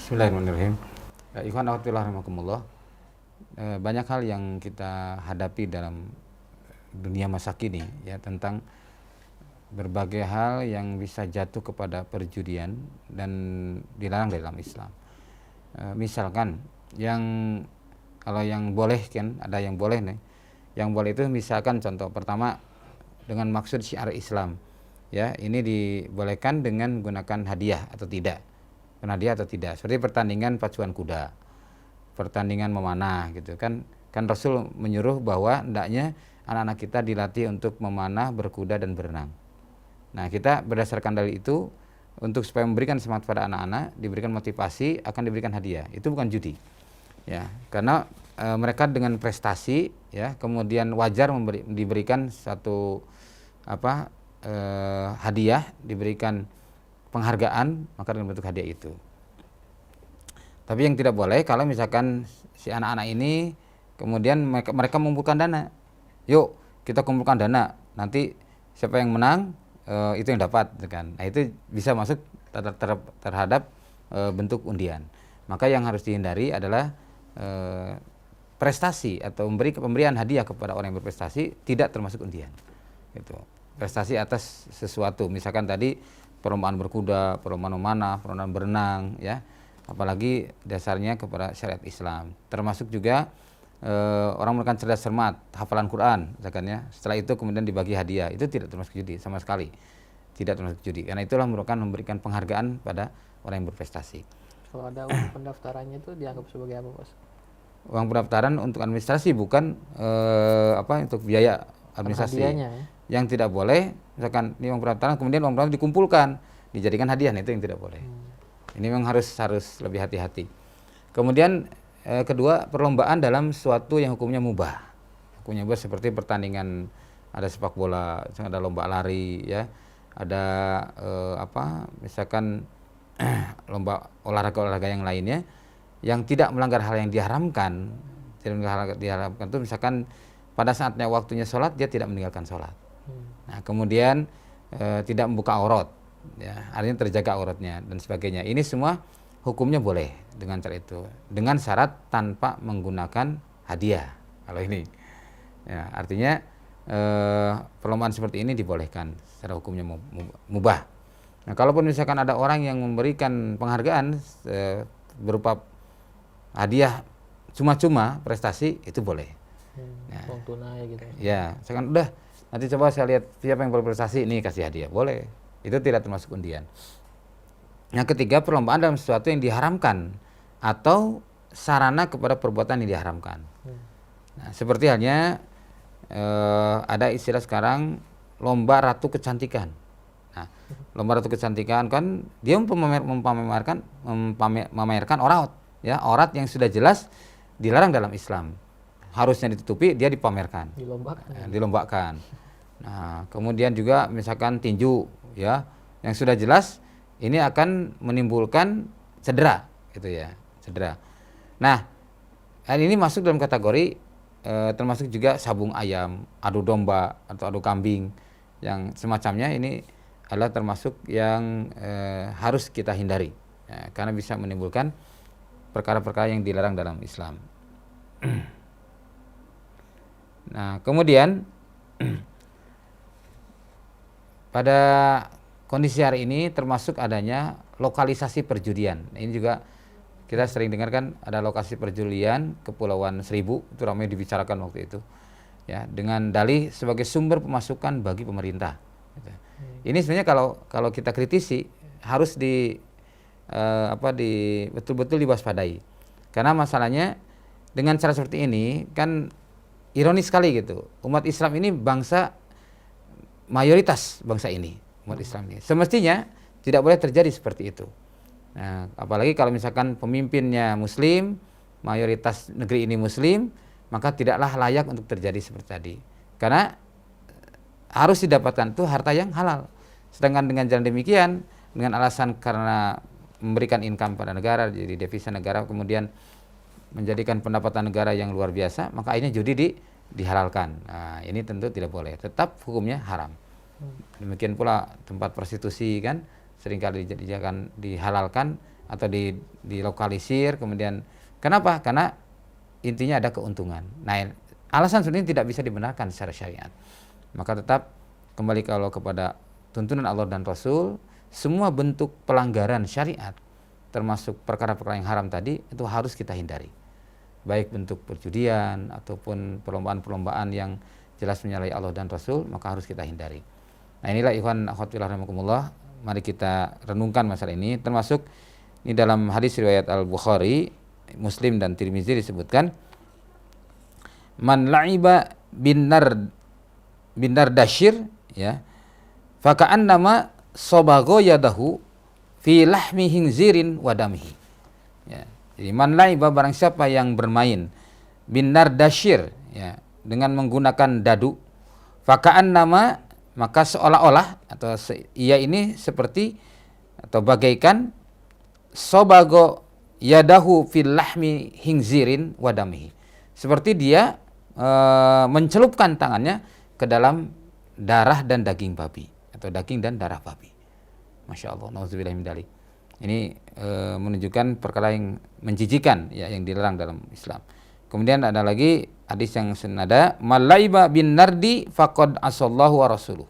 Bismillahirrahmanirrahim. Ikhwan akhwat rahimakumullah. Banyak hal yang kita hadapi dalam dunia masa kini ya, tentang berbagai hal yang bisa jatuh kepada perjudian dan dilarang dalam Islam. Misalkan kalau yang boleh kan, ada yang boleh nih. Yang boleh itu misalkan contoh pertama dengan maksud syiar Islam. Ya, ini dibolehkan dengan menggunakan hadiah atau tidak. Hadiah atau tidak. Seperti pertandingan pacuan kuda, pertandingan memanah gitu kan. Kan Rasul menyuruh bahwa hendaknya anak-anak kita dilatih untuk memanah, berkuda dan berenang. Nah, kita berdasarkan dalil itu untuk supaya memberikan semangat pada anak-anak, diberikan motivasi, akan diberikan hadiah. Itu bukan judi. Ya, karena mereka dengan prestasi ya, kemudian wajar diberikan satu hadiah, diberikan penghargaan, maka dengan bentuk hadiah itu. Tapi yang tidak boleh kalau misalkan si anak-anak ini kemudian mereka mengumpulkan dana. Yuk kita kumpulkan dana, nanti siapa yang menang itu yang dapat kan. Nah, itu bisa masuk terhadap bentuk undian. Maka yang harus dihindari adalah prestasi atau pemberian hadiah kepada orang yang berprestasi tidak termasuk undian. Gitu. Prestasi atas sesuatu, misalkan tadi perlombaan berkuda, perlombaan memanah, perlombaan berenang ya. Apalagi dasarnya kepada syariat Islam. Termasuk juga orang melakukan cerdas cermat, hafalan Quran misalkan ya. Setelah itu kemudian dibagi hadiah, itu tidak termasuk judi sama sekali. Tidak termasuk judi. Karena itulah merupakan memberikan penghargaan pada orang yang berprestasi. Kalau ada uang pendaftarannya itu dianggap sebagai apa, Bos? Uang pendaftaran untuk administrasi, bukan untuk biaya administrasi. Hadiahnya, ya? Yang tidak boleh, misalkan ini uang pendaftaran, kemudian uang pendaftaran dikumpulkan, dijadikan hadiah, itu yang tidak boleh. Ini memang harus lebih hati-hati. Kemudian kedua, perlombaan dalam suatu yang hukumnya mubah. Hukumnya mubah seperti pertandingan, ada sepak bola, ada lomba lari, ya, ada misalkan lomba olahraga yang lainnya yang tidak melanggar hal yang diharamkan. Tidak melanggar hal yang diharamkan itu misalkan pada saatnya waktunya sholat dia tidak meninggalkan sholat. Nah, kemudian tidak membuka aurat, ya, artinya terjaga auratnya dan sebagainya. Ini semua hukumnya boleh dengan cara itu, dengan syarat tanpa menggunakan hadiah. Kalau ini, ya, artinya perlombaan seperti ini dibolehkan secara hukumnya mubah. Nah, kalaupun misalkan ada orang yang memberikan penghargaan berupa hadiah cuma-cuma prestasi, itu boleh. Uang tunai gitu. Ya, misalkan udah nanti coba saya lihat siapa yang berprestasi, ini kasih hadiah, boleh. Itu tidak termasuk undian. Yang ketiga, perlombaan dalam sesuatu yang diharamkan atau sarana kepada perbuatan yang diharamkan. Nah, seperti halnya ada istilah sekarang lomba ratu kecantikan. Nah, lomba ratu kecantikan kan dia memamerkan aurat, ya, aurat yang sudah jelas dilarang dalam Islam. Harusnya ditutupi, dia dipamerkan, dilombakan. Nah, kemudian juga misalkan tinju, ya, yang sudah jelas ini akan menimbulkan cedera, gitu ya, cedera. Nah, ini masuk dalam kategori termasuk juga sabung ayam, adu domba atau adu kambing, yang semacamnya ini adalah termasuk yang harus kita hindari, ya, karena bisa menimbulkan perkara-perkara yang dilarang dalam Islam. Nah, kemudian pada kondisi hari ini termasuk adanya lokalisasi perjudian. Ini juga kita sering dengar kan, ada lokasi perjudian Kepulauan Seribu, itu ramai dibicarakan waktu itu, ya, dengan dalih sebagai sumber pemasukan bagi pemerintah. Ini sebenarnya kalau kita kritisi harus betul-betul diwaspadai, karena masalahnya dengan cara seperti ini kan ironis sekali gitu. Umat Islam ini mayoritas bangsa ini, umat Islam ini. Semestinya tidak boleh terjadi seperti itu. Nah, apalagi kalau misalkan pemimpinnya muslim, mayoritas negeri ini muslim, maka tidaklah layak untuk terjadi seperti tadi. Karena harus didapatkan tuh harta yang halal. Sedangkan dengan jalan demikian, dengan alasan karena memberikan income pada negara, jadi devisa negara, kemudian menjadikan pendapatan negara yang luar biasa, maka akhirnya judi dihalalkan. Nah, ini tentu tidak boleh, tetap hukumnya haram. Demikian pula tempat prostitusi kan seringkali dihalalkan atau dilokalisir, kemudian kenapa? Karena intinya ada keuntungan. Nah, alasan sebenarnya tidak bisa dibenarkan secara syariat. Maka tetap kembali kalau kepada tuntunan Allah dan Rasul, semua bentuk pelanggaran syariat termasuk perkara-perkara yang haram tadi itu harus kita hindari. Baik bentuk perjudian ataupun perlombaan-perlombaan yang jelas menyalahi Allah dan Rasul, maka harus kita hindari. Nah, inilah ikhwan akhwat fillah rahimakumullah, mari kita renungkan masalah ini, termasuk ini dalam hadis riwayat Al-Bukhari, Muslim dan Tirmizi disebutkan, man la'iba bin dashir, ya, faka'annama sobago yadahu fi lahmi hinzirin wadamihi. Ya, jadi man la'iba, barang siapa yang bermain bin dashir, ya, dengan menggunakan dadu, faka'annama, maka seolah-olah atau ia ini seperti atau bagaikan sobago yadahu fil lahmi hinzirin wadamihi, seperti dia mencelupkan tangannya ke dalam darah dan daging babi atau daging dan darah babi. Masya Allah, nauzubillah min dzalik. Ini menunjukkan perkara yang menjijikan, ya, yang dilarang dalam Islam. Kemudian ada lagi hadis yang senada, malaiba bin nardi faqad asallahu wa rasuluh.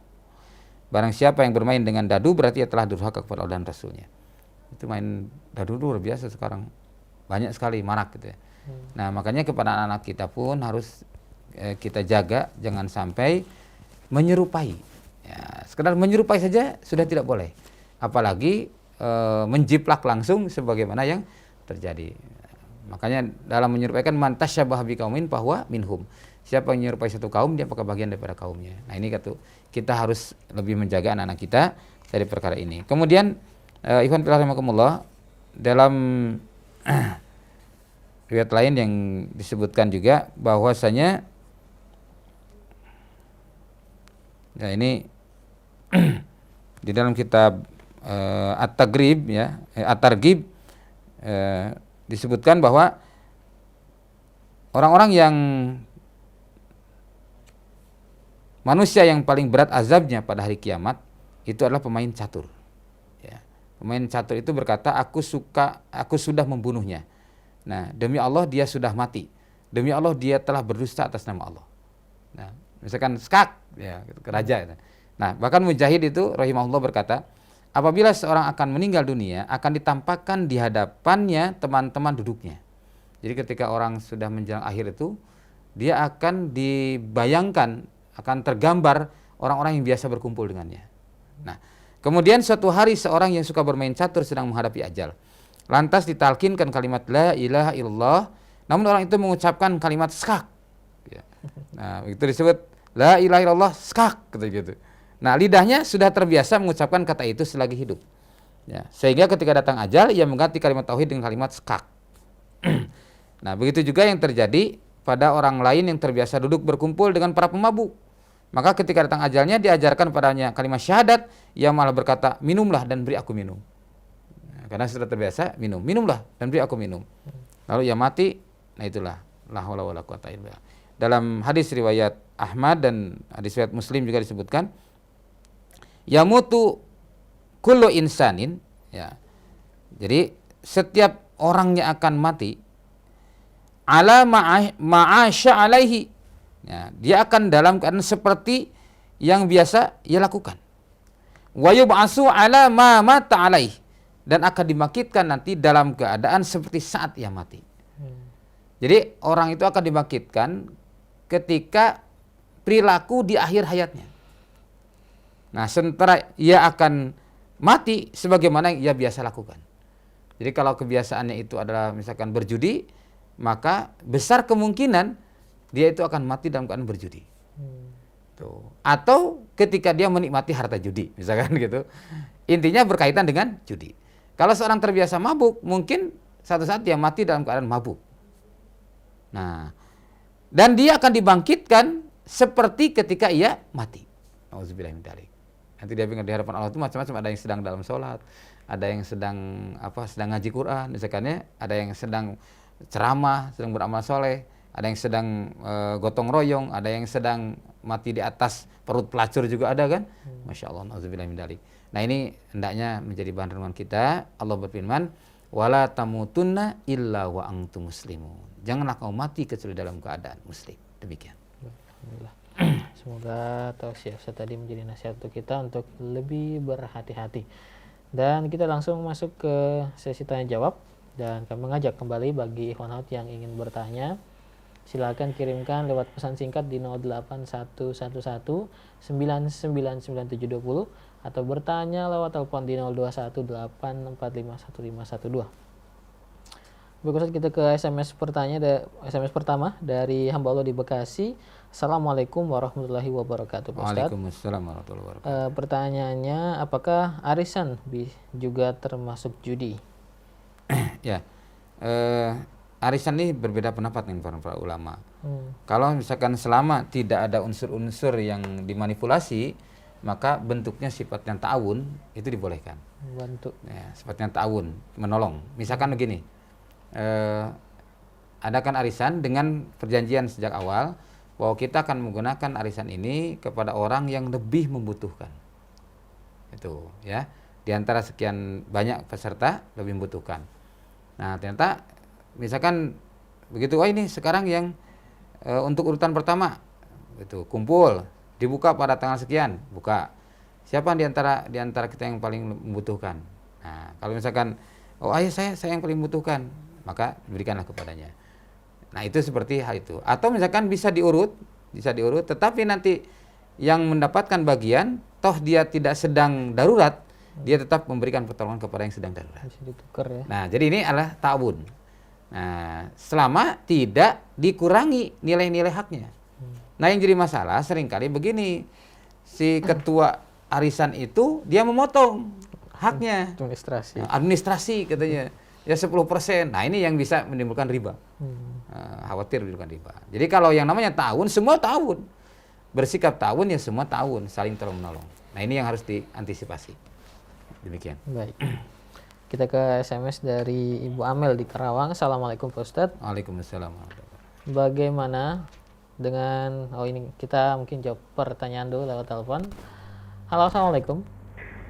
Barang siapa yang bermain dengan dadu berarti ia telah durhaka kepada Allah dan Rasulnya. Itu main dadu luar biasa sekarang, banyak sekali, marak gitu ya. Nah, makanya kepada anak-anak kita pun harus kita jaga jangan sampai menyerupai. Ya, sekedar menyerupai saja sudah tidak boleh. Apalagi menjiplak langsung sebagaimana yang terjadi. Makanya dalam menyerupaikan man tasyabaha biqaumin fahuwa minhum. Siapa yang menyerupai satu kaum, dia apakah bagian daripada kaumnya. Nah, ini kita harus lebih menjaga anak-anak kita dari perkara ini. Kemudian ikhwan fillah rahimakumullah, dalam riwayat lain yang disebutkan juga bahwasanya, ya, ini di dalam kitab At-Targhib, ya, At-Targhib, disebutkan bahwa orang-orang yang manusia yang paling berat azabnya pada hari kiamat itu adalah pemain catur. Ya. Pemain catur itu berkata, aku sudah membunuhnya. Nah, demi Allah dia sudah mati. Demi Allah dia telah berdusta atas nama Allah. Nah, misalkan skak, ya, gitu, raja. Gitu. Nah, bahkan Mujahid itu rahimahullah berkata, apabila seorang akan meninggal dunia, akan ditampakkan di hadapannya teman-teman duduknya. Jadi ketika orang sudah menjelang akhir itu, dia akan dibayangkan, akan tergambar orang-orang yang biasa berkumpul dengannya. Nah, kemudian suatu hari seorang yang suka bermain catur sedang menghadapi ajal. Lantas ditalkinkan kalimat la ilaha illallah, namun orang itu mengucapkan kalimat skak. Ya. Nah, itu disebut la ilaha illallah skak, gitu. Nah, lidahnya sudah terbiasa mengucapkan kata itu selagi hidup. Ya, sehingga ketika datang ajal, ia mengganti kalimat tauhid dengan kalimat skak. Nah, begitu juga yang terjadi pada orang lain yang terbiasa duduk berkumpul dengan para pemabuk. Maka ketika datang ajalnya, diajarkan padanya kalimat syahadat, ia malah berkata, minumlah dan beri aku minum. Nah, karena sudah terbiasa minum, minumlah dan beri aku minum. Lalu ia mati. Nah, itulah la haula wala quwata illa billah. Dalam hadis riwayat Ahmad dan hadis riwayat Muslim juga disebutkan, yamutu kullu insanin, ya. Jadi setiap orangnya akan mati ala ma'asya alaihi. Ya, dia akan dalam keadaan seperti yang biasa ia lakukan. Wa yub'atsu ala ma mata alaih, dan akan dibangkitkan nanti dalam keadaan seperti saat ia mati. Jadi orang itu akan dibangkitkan ketika perilaku di akhir hayatnya. Nah, sementara ia akan mati sebagaimana yang ia biasa lakukan. Jadi kalau kebiasaannya itu adalah misalkan berjudi, maka besar kemungkinan dia itu akan mati dalam keadaan berjudi. Tuh. Atau ketika dia menikmati harta judi, misalkan gitu. Intinya berkaitan dengan judi. Kalau seorang terbiasa mabuk, mungkin satu saat dia mati dalam keadaan mabuk. Nah, dan dia akan dibangkitkan seperti ketika ia mati. Nauzubillah min dzalik. Nanti dia ingat di hadapan Allah itu macam-macam, ada yang sedang dalam sholat, ada yang sedang sedang ngaji Quran, misalkannya, ada yang sedang ceramah, sedang beramal soleh, ada yang sedang gotong royong, ada yang sedang mati di atas perut pelacur juga ada kan. Masya Allah, nauzubillah min dzalik. Nah, ini hendaknya menjadi bahan renungan kita. Allah berfirman, wala tamutunna illa wa antum muslimun. Janganlah kau mati kecuali dalam keadaan muslim. Demikian. Alhamdulillah. Semoga tausiah Ustaz tadi menjadi nasihat untuk kita untuk lebih berhati-hati. Dan kita langsung masuk ke sesi tanya jawab, dan kami mengajak kembali bagi ikhwan haut yang ingin bertanya, silakan kirimkan lewat pesan singkat di 08111 9999720 atau bertanya lewat telepon di 0218451512. Baik Ustaz, kita ke SMS SMS pertama dari hamba Allah di Bekasi. Assalamualaikum warahmatullahi wabarakatuh Pak Ustaz. Waalaikumsalam warahmatullahi wabarakatuh. Pertanyaannya, apakah arisan juga termasuk judi? Ya, arisan ini berbeda pendapat dengan para ulama. Kalau misalkan selama tidak ada unsur-unsur yang dimanipulasi, maka bentuknya sifatnya ta'awun itu dibolehkan. Bantu. Ya, sifatnya ta'awun, menolong. Misalkan begini, adakan arisan dengan perjanjian sejak awal bahwa kita akan menggunakan arisan ini kepada orang yang lebih membutuhkan. Itu ya, di antara sekian banyak peserta lebih membutuhkan. Nah, ternyata misalkan begitu, ini sekarang yang untuk urutan pertama itu kumpul, dibuka pada tanggal sekian, buka. Siapa di antara kita yang paling membutuhkan? Nah, kalau misalkan ayah saya yang paling membutuhkan, maka berikanlah kepadanya. Nah, itu seperti hal itu. Atau misalkan bisa diurut, tetapi nanti yang mendapatkan bagian toh dia tidak sedang darurat, dia tetap memberikan pertolongan kepada yang sedang darurat. Bisa ditukar ya. Nah, jadi ini adalah ta'awun. Nah, selama tidak dikurangi nilai-nilai haknya. Nah, yang jadi masalah seringkali begini, si ketua arisan itu dia memotong haknya. Administrasi. Nah, administrasi katanya ya 10%. Nah, ini yang bisa menimbulkan riba. Khawatir menimbulkan riba. Jadi kalau yang namanya ta'awun, semua ta'awun. Bersikap ta'awun ya semua ta'awun, saling tolong menolong. Nah, ini yang harus diantisipasi. Demikian. Baik. Kita ke SMS dari Ibu Amel di Karawang. Assalamualaikum Pak Ustadz. Waalaikumsalam. Bagaimana dengan, ini kita mungkin jawab pertanyaan dulu lewat telepon. Halo, Assalamualaikum.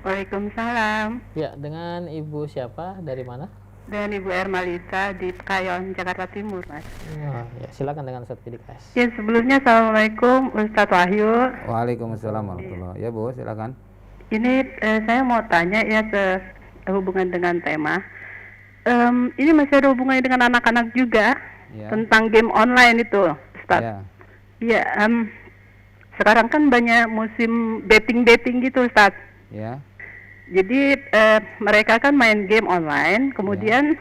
Waalaikumsalam. Ya, dengan Ibu siapa? Dari mana? Dengan Ibu Ermalisa di Pekayon, Jakarta Timur, Mas. Ya, silakan dengan Ustadz Pidikas. Ya, sebelumnya Assalamualaikum Ustadz Wahyu. Waalaikumsalam warahmatullahi. Ya, Bu, silakan. Ini saya mau tanya ya hubungan dengan tema. Ini masih ada hubungannya dengan anak-anak juga, Ya. tentang game online itu, Ustadz. Ya. Iya, sekarang kan banyak musim betting gitu, Ustadz. Ya. Jadi mereka kan main game online, kemudian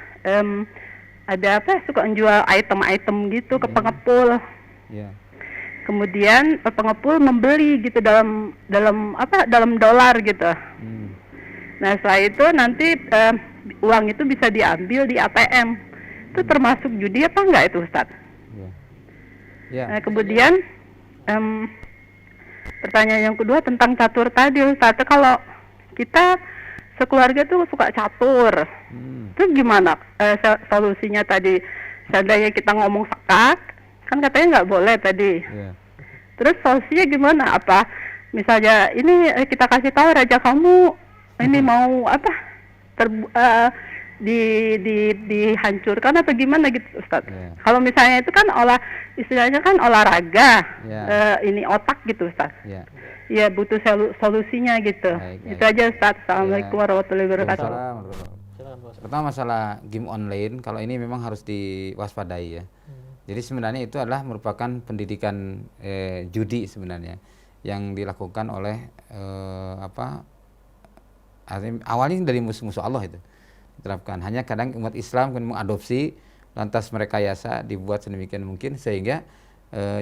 ada suka menjual item-item gitu ke pengepul. Ya. Kemudian pengepul membeli gitu dalam dolar gitu. Nah, setelah itu nanti uang itu bisa diambil di ATM. Itu termasuk judi apa enggak itu, Ustadz? Ya. Ya. Nah, kemudian pertanyaan yang kedua tentang catur tadi, Ustadz. Kalau kita sekeluarga tuh suka catur, itu gimana solusinya tadi? Seandainya kita ngomong sekak, kan katanya nggak boleh tadi. Ya. Terus solusinya gimana? Apa misalnya ini kita kasih tahu raja kamu ini mau dihancurkan atau gimana gitu, Ustadz? Ya. Kalau misalnya itu kan istilahnya kan olahraga, Ya. ini otak gitu, Ustadz. Ya. Ya, butuh solusinya gitu. Baik. Itu aja, Ustadz. Assalamualaikum warahmatullahi wabarakatuh. Waalaikumsalam. Silakan Pak Ustadz. Pertama, masalah game online, kalau ini memang harus diwaspadai ya. Jadi sebenarnya itu adalah merupakan pendidikan judi sebenarnya yang dilakukan oleh awalnya dari musuh-musuh Allah itu diterapkan. Hanya kadang umat Islam kan mengadopsi, lantas merekayasa, dibuat sedemikian mungkin sehingga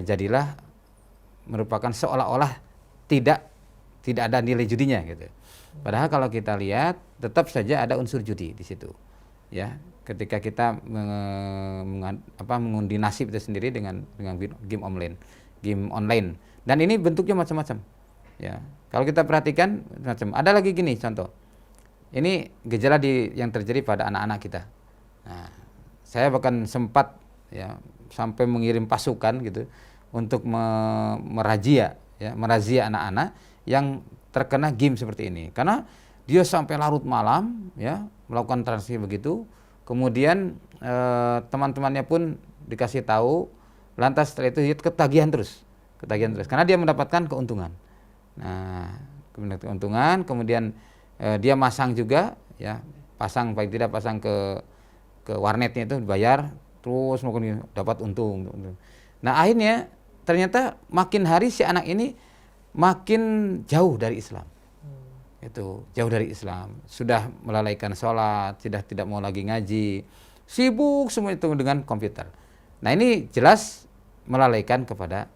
jadilah merupakan seolah-olah tidak ada nilai judinya gitu. Padahal kalau kita lihat tetap saja ada unsur judi di situ. Ya, ketika kita mengundi nasib itu sendiri dengan game online. Dan ini bentuknya macam-macam. Ya, kalau kita perhatikan macam. Ada lagi gini contoh. Ini gejala yang terjadi pada anak-anak kita. Nah, saya bahkan sempat ya sampai mengirim pasukan gitu untuk merazia anak-anak yang terkena game seperti ini. Karena dia sampai larut malam ya melakukan transaksi begitu, kemudian teman-temannya pun dikasih tahu, lantas setelah itu dia ketagihan terus, karena dia mendapatkan keuntungan. Nah, keuntungan, kemudian dia masang juga, ya, pasang paling tidak pasang ke warnetnya itu dibayar, terus mungkin dapat untung. Nah, akhirnya ternyata makin hari si anak ini makin jauh dari Islam. Itu jauh dari Islam, sudah melalaikan sholat, sudah tidak mau lagi ngaji, sibuk semua itu dengan komputer. Nah, ini jelas melalaikan kepada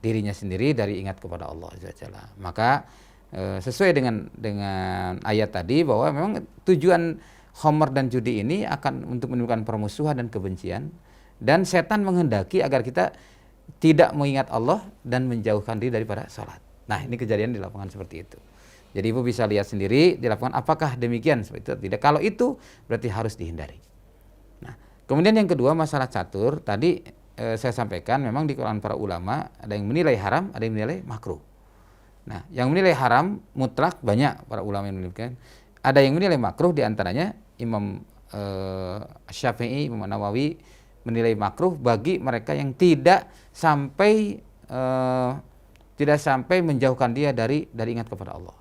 dirinya sendiri dari ingat kepada Allah Azza wa Jalla. Maka sesuai dengan ayat tadi bahwa memang tujuan khamr dan judi ini akan untuk menimbulkan permusuhan dan kebencian, dan setan menghendaki agar kita tidak mengingat Allah dan menjauhkan diri daripada sholat. Nah, ini kejadian di lapangan seperti itu. Jadi ibu bisa lihat sendiri di lapangan apakah demikian seperti itu. Tidak. Kalau itu berarti harus dihindari. Nah, kemudian yang kedua masalah catur tadi saya sampaikan memang di kalangan para ulama ada yang menilai haram, ada yang menilai makruh. Nah, yang menilai haram mutlak banyak para ulama yang menilai. Ada yang menilai makruh, di antaranya Imam Syafi'i, Imam Nawawi menilai makruh bagi mereka yang tidak sampai menjauhkan dia dari ingat kepada Allah.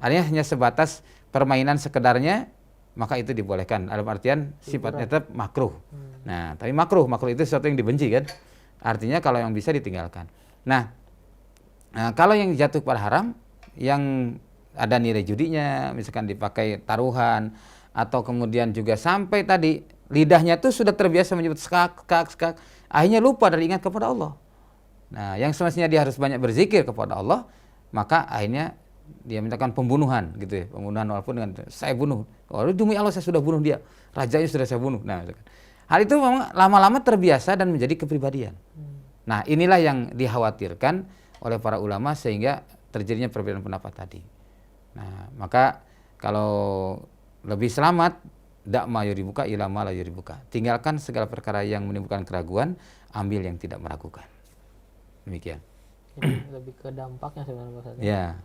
Artinya hanya sebatas permainan sekedarnya, maka itu dibolehkan. Dalam artian sifatnya tetap makruh. Nah, tapi makruh itu sesuatu yang dibenci kan. Artinya kalau yang bisa ditinggalkan. Nah, kalau yang jatuh pada haram, yang ada nilai judinya, misalkan dipakai taruhan, atau kemudian juga sampai tadi lidahnya tuh sudah terbiasa menyebut skak, akhirnya lupa dari ingat kepada Allah. Nah, yang semestinya dia harus banyak berzikir kepada Allah, maka akhirnya dia mintakan pembunuhan gitu ya, pembunuhan walaupun dengan saya bunuh. Oh, demi Allah saya sudah bunuh dia, rajanya sudah saya bunuh. Nah, hal itu memang lama-lama terbiasa dan menjadi kepribadian. Nah, inilah yang dikhawatirkan oleh para ulama sehingga terjadinya perbedaan pendapat tadi. Nah, maka kalau lebih selamat dak ma yuribuka ila ma la yuribuka. Tinggalkan segala perkara yang menimbulkan keraguan, ambil yang tidak meragukan. Demikian. Ini lebih ke dampaknya sebenarnya Pak Ustaz. Ya.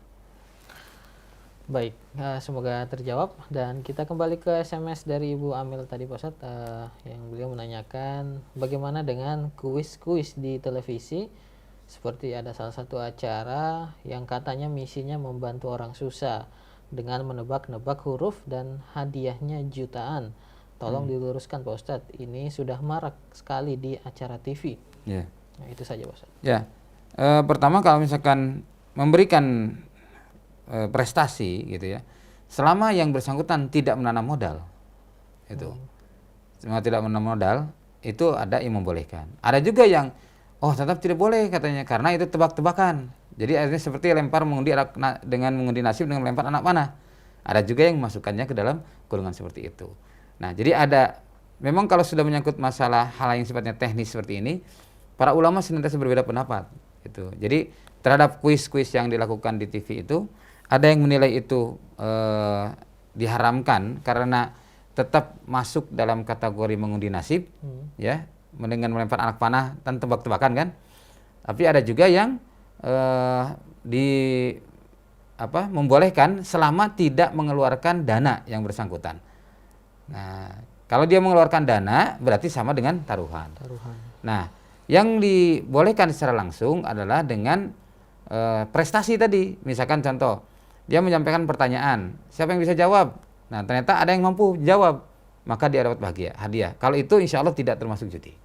Baik, semoga terjawab, dan kita kembali ke SMS dari Ibu Amil tadi Pak Ustaz, yang beliau menanyakan bagaimana dengan kuis-kuis di televisi, seperti ada salah satu acara yang katanya misinya membantu orang susah dengan menebak-nebak huruf dan hadiahnya jutaan. Tolong diluruskan Pak Ustaz, ini sudah marak sekali di acara TV. Ya. Nah, itu saja Pak Ustaz. Ya. Pertama kalau misalkan memberikan prestasi gitu ya, selama yang bersangkutan tidak menanam modal, itu selama tidak menanam modal, itu ada yang membolehkan. Ada juga yang tetap tidak boleh katanya karena itu tebak-tebakan. Jadi akhirnya seperti lempar mengundi dengan mengundi nasib dengan melempar anak panah. Ada juga yang memasukkannya ke dalam golongan seperti itu. Nah, jadi ada memang kalau sudah menyangkut masalah hal yang sifatnya teknis seperti ini, para ulama senantiasa berbeda pendapat. Gitu. Jadi terhadap kuis-kuis yang dilakukan di TV itu, ada yang menilai itu diharamkan karena tetap masuk dalam kategori mengundi nasib, ya, dengan melempar anak panah dan tebak-tebakan kan. Tapi ada juga yang membolehkan selama tidak mengeluarkan dana yang bersangkutan. Nah, kalau dia mengeluarkan dana berarti sama dengan taruhan. Nah, yang dibolehkan secara langsung adalah dengan prestasi tadi. Misalkan contoh, dia menyampaikan pertanyaan, siapa yang bisa jawab? Nah, ternyata ada yang mampu jawab, maka dia dapat hadiah. Kalau itu insya Allah tidak termasuk judi.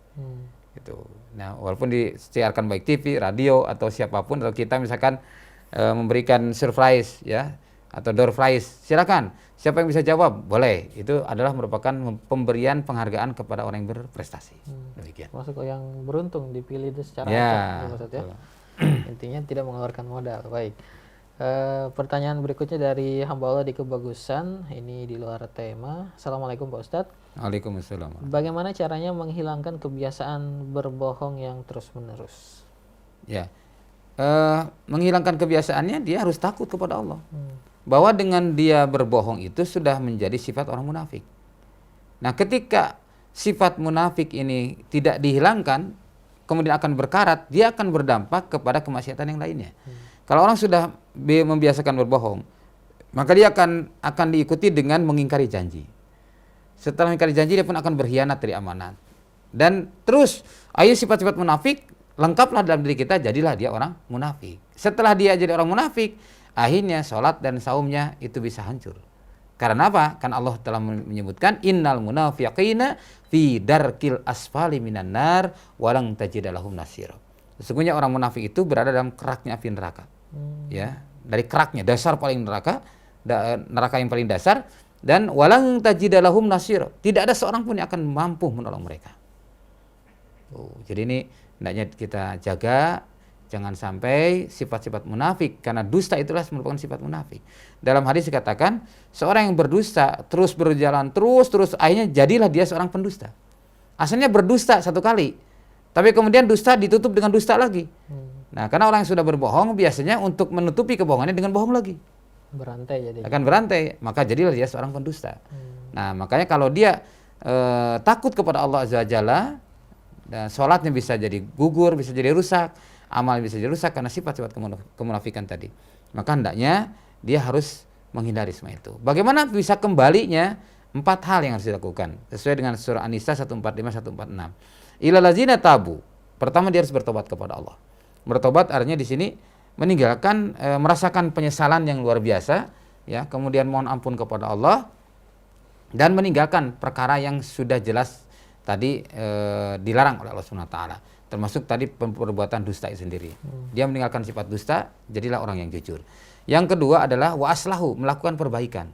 Gitu. Nah, walaupun disiarkan baik TV, radio atau siapapun, atau kita misalkan memberikan surprise ya atau door prize, silakan. Siapa yang bisa jawab? Boleh. Itu adalah merupakan pemberian penghargaan kepada orang yang berprestasi. Demikian. Masuk yang beruntung dipilih itu secara acak ya. Intinya tidak mengeluarkan modal. Baik. Pertanyaan berikutnya dari hamba Allah di Kebagusan, ini di luar tema. Assalamualaikum Pak Ustadz. Waalaikumsalam. Bagaimana caranya menghilangkan kebiasaan berbohong yang terus-menerus? Ya, menghilangkan kebiasaannya dia harus takut kepada Allah. Bahwa dengan dia berbohong itu sudah menjadi sifat orang munafik. Nah, ketika sifat munafik ini tidak dihilangkan, kemudian akan berkarat, dia akan berdampak kepada kemaksiatan yang lainnya. Kalau orang sudah membiasakan berbohong, maka dia akan diikuti dengan mengingkari janji. setelah mengingkari janji dia pun akan berkhianat dari amanat. Dan terus, ayo sifat-sifat munafik lengkaplah dalam diri kita, jadilah dia orang munafik. Setelah dia jadi orang munafik, akhirnya sholat dan saumnya itu bisa hancur. Karena apa? Kan Allah telah menyebutkan innal munafiqina fi darkil asfali minan nar walang tajida lahum nasira. Sesungguhnya orang munafik itu berada dalam keraknya api neraka. Ya, dari keraknya, dasar paling neraka, neraka yang paling dasar, dan walang tajida lahum nasira. Tidak ada seorang pun yang akan mampu menolong mereka. Jadi ini hendaknya kita jaga, jangan sampai sifat-sifat munafik, karena dusta itulah merupakan sifat munafik. Dalam hadis dikatakan, seorang yang berdusta terus berjalan terus akhirnya jadilah dia seorang pendusta. Asalnya berdusta satu kali, tapi kemudian dusta ditutup dengan dusta lagi. Nah, karena orang yang sudah berbohong biasanya untuk menutupi kebohongannya dengan bohong lagi. Berantai jadi. Akan berantai, maka jadilah dia seorang pendusta. Nah, makanya kalau dia takut kepada Allah Azza wa Jalla, dan sholatnya bisa jadi gugur, bisa jadi rusak, amal bisa jadi rusak karena sifat-sifat kemunafikan tadi. Maka hendaknya dia harus menghindari semua itu. Bagaimana bisa kembalinya? 4 hal yang harus dilakukan sesuai dengan surah An-Nisa 145 146. Ilal ladzina tabu. Pertama dia harus bertobat kepada Allah. Bertobat artinya di sini meninggalkan merasakan penyesalan yang luar biasa, ya, kemudian mohon ampun kepada Allah dan meninggalkan perkara yang sudah jelas tadi dilarang oleh Allah Subhanahu wa taala. Termasuk tadi perbuatan dusta itu sendiri. Dia meninggalkan sifat dusta, jadilah orang yang jujur. Yang kedua adalah wa aslahu, melakukan perbaikan.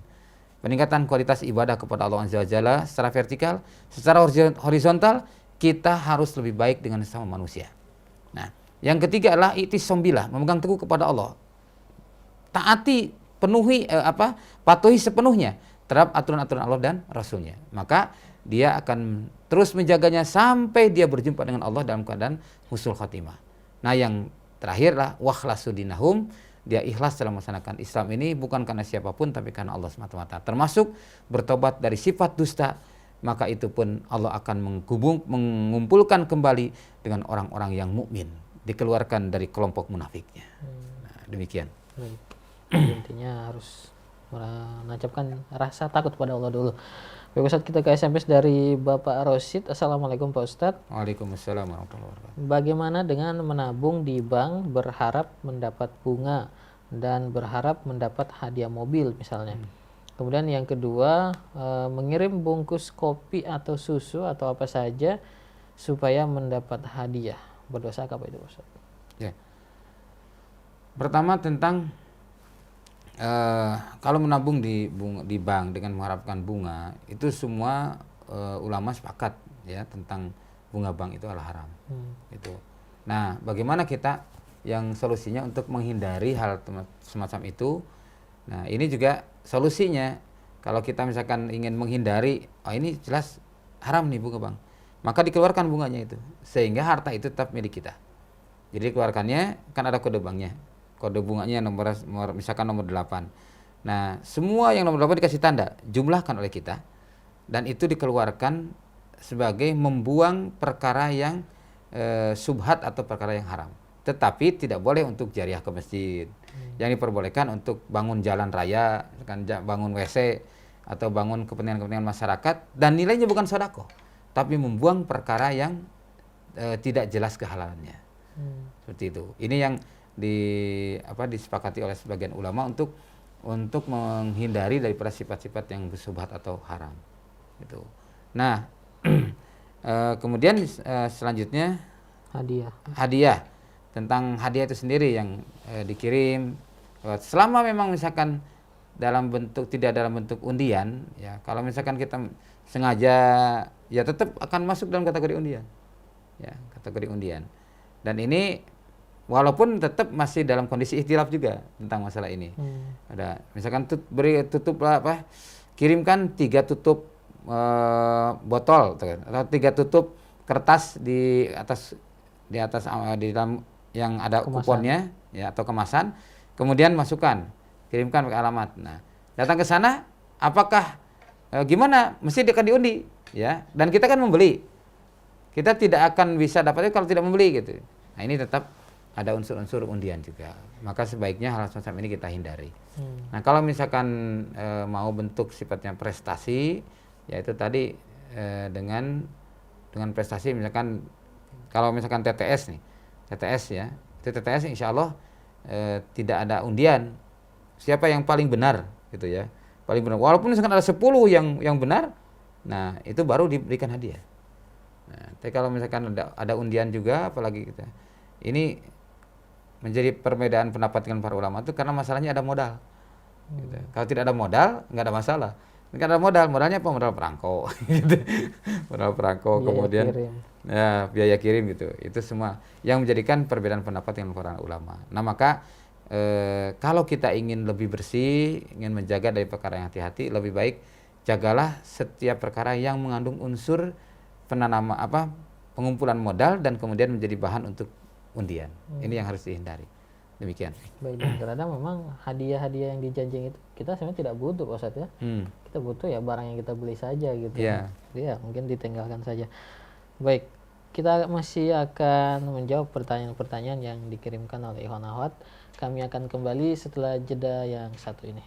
Peningkatan kualitas ibadah kepada Allah Azza wa Jalla secara vertikal, secara horizontal kita harus lebih baik dengan sesama manusia. Nah, yang ketiga adalah i'tisam billah, memegang teguh kepada Allah. Taati, patuhi sepenuhnya terhadap aturan-aturan Allah dan Rasulnya. Maka dia akan terus menjaganya sampai dia berjumpa dengan Allah dalam keadaan husnul khatimah. Nah, yang terakhirlah wakhlasu dinahum, dia ikhlas dalam melaksanakan Islam ini bukan karena siapapun tapi karena Allah semata-mata. Termasuk bertobat dari sifat dusta, maka itu pun Allah akan mengumpulkan kembali dengan orang-orang yang mukmin, dikeluarkan dari kelompok munafiknya. Nah, demikian. Intinya harus menancapkan rasa takut pada Allah dulu. Baik Ustadz, kita ke SMS dari Bapak Rosid. Assalamualaikum Pak Ustadz. Waalaikumsalam warahmatullahi wabarakatuh. Bagaimana dengan menabung di bank berharap mendapat bunga dan berharap mendapat hadiah mobil misalnya. Kemudian yang kedua, mengirim bungkus kopi atau susu atau apa saja supaya mendapat hadiah. Berdosa apa itu Ustadz? Ya. Pertama tentang kalau menabung di bank dengan mengharapkan bunga, itu semua ulama sepakat ya tentang bunga bank itu adalah haram. Itu. Nah, bagaimana kita yang solusinya untuk menghindari hal semacam itu? Nah, ini juga solusinya. Kalau kita misalkan ingin menghindari, ini jelas haram nih bunga bank, maka dikeluarkan bunganya itu sehingga harta itu tetap milik kita. Jadi keluarkannya kan ada kode banknya. Kode bunganya misalkan nomor 8. Nah, semua yang nomor 8 dikasih tanda, jumlahkan oleh kita, dan itu dikeluarkan sebagai membuang perkara yang subhat atau perkara yang haram. Tetapi tidak boleh untuk jariah ke masjid. Yang diperbolehkan untuk bangun jalan raya, bangun WC, atau bangun kepentingan-kepentingan masyarakat, dan nilainya bukan sedekah, tapi membuang perkara yang tidak jelas kehalalannya. Seperti itu. Ini yang disepakati oleh sebagian ulama untuk menghindari daripada sifat-sifat yang bersubhat atau haram. Gitu. Nah, kemudian selanjutnya hadiah. Tentang hadiah itu sendiri yang dikirim, selama memang misalkan tidak dalam bentuk undian, ya kalau misalkan kita sengaja, ya tetap akan masuk dalam kategori undian, ya kategori undian. Dan ini walaupun tetap masih dalam kondisi ikhtilaf juga tentang masalah ini. Ada misalkan kirimkan 3 tutup botol atau 3 tutup kertas di dalam yang ada kemasan. kuponnya, ya, atau kemasan, kemudian masukkan, kirimkan pakai alamat. Nah, datang ke sana, apakah gimana? Mesti akan diundi, ya. Dan kita kan membeli, kita tidak akan bisa dapatnya kalau tidak membeli gitu. Nah, ini tetap ada unsur-unsur undian juga. Maka sebaiknya hal semacam ini kita hindari. Nah, kalau misalkan mau bentuk sifatnya prestasi, yaitu tadi dengan prestasi, misalkan kalau misalkan TTS nih, TTS ya, itu TTS insya Allah tidak ada undian, siapa yang paling benar gitu ya, paling benar, walaupun misalkan ada 10 yang benar, nah itu baru diberikan hadiah. Nah, tapi kalau misalkan ada undian juga, apalagi kita ini menjadi perbedaan pendapat dengan para ulama itu karena masalahnya ada modal. Gitu. Kalau tidak ada modal, nggak ada masalah. Nggak ada modal, modalnya apa? Modal perangko, gitu. Modal perangko, Biaya kemudian kirim. ya, biaya kirim gitu. Itu semua yang menjadikan perbedaan pendapat dengan para ulama. Nah maka kalau kita ingin lebih bersih, ingin menjaga dari perkara yang hati-hati, lebih baik jagalah setiap perkara yang mengandung unsur pengumpulan modal dan kemudian menjadi bahan untuk undian. Ini yang harus dihindari. Demikian. Baik, dan terkadang memang hadiah-hadiah yang dijanjing itu kita sebenarnya tidak butuh Pak Ustadz ya. Kita butuh ya barang yang kita beli saja gitu. Iya. Ya, mungkin ditinggalkan saja. Baik, kita masih akan menjawab pertanyaan-pertanyaan yang dikirimkan oleh Ikhwan Akhwat. Kami akan kembali setelah jeda yang satu ini.